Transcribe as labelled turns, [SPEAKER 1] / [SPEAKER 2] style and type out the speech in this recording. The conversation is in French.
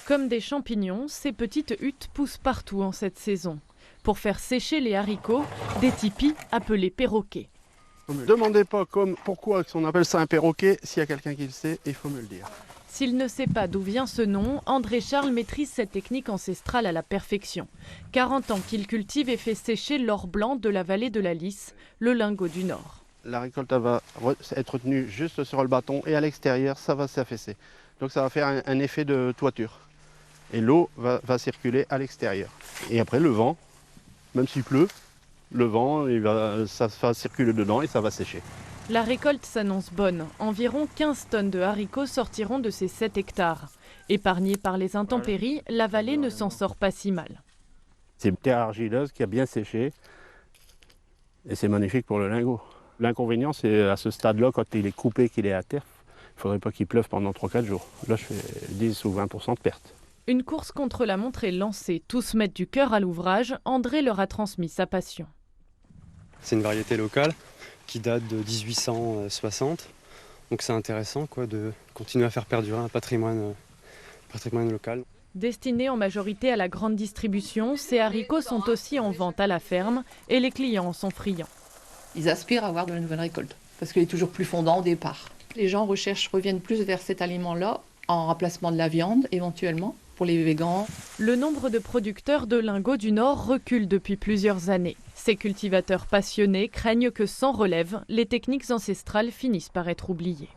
[SPEAKER 1] Comme des champignons, ces petites huttes poussent partout en cette saison. Pour faire sécher les haricots, des tipis appelés perroquets.
[SPEAKER 2] Ne me demandez pas pourquoi on appelle ça un perroquet. S'il y a quelqu'un qui le sait, il faut me le dire.
[SPEAKER 1] S'il ne sait pas d'où vient ce nom, André Charles maîtrise cette technique ancestrale à la perfection. 40 ans qu'il cultive et fait sécher l'or blanc de la vallée de la Lys, le lingot du Nord.
[SPEAKER 2] La récolte va être tenue juste sur le bâton et à l'extérieur, ça va s'affaisser. Donc ça va faire un effet de toiture. Et l'eau va circuler à l'extérieur. Et après le vent, même s'il pleut, le vent, ça va circuler dedans et ça va sécher.
[SPEAKER 1] La récolte s'annonce bonne. Environ 15 tonnes de haricots sortiront de ces 7 hectares. Épargnée par les intempéries, la vallée ne s'en sort pas si mal.
[SPEAKER 2] C'est une terre argileuse qui a bien séché et c'est magnifique pour le lingot. L'inconvénient, c'est à ce stade-là, quand il est coupé, qu'il est à terre, il ne faudrait pas qu'il pleuve pendant 3-4 jours. Là, je fais 10 ou 20% de perte.
[SPEAKER 1] Une course contre la montre est lancée. Tous mettent du cœur à l'ouvrage. André leur a transmis sa passion.
[SPEAKER 3] C'est une variété locale qui date de 1860. Donc c'est intéressant de continuer à faire perdurer un patrimoine local.
[SPEAKER 1] Destinés en majorité à la grande distribution, ces haricots sont aussi en vente à la ferme et les clients en sont friands.
[SPEAKER 4] Ils aspirent à avoir de la nouvelle récolte parce qu'il est toujours plus fondant au départ. Les gens reviennent plus vers cet aliment-là en remplacement de la viande éventuellement pour les végans.
[SPEAKER 1] Le nombre de producteurs de lingots du Nord recule depuis plusieurs années. Ces cultivateurs passionnés craignent que sans relève, les techniques ancestrales finissent par être oubliées.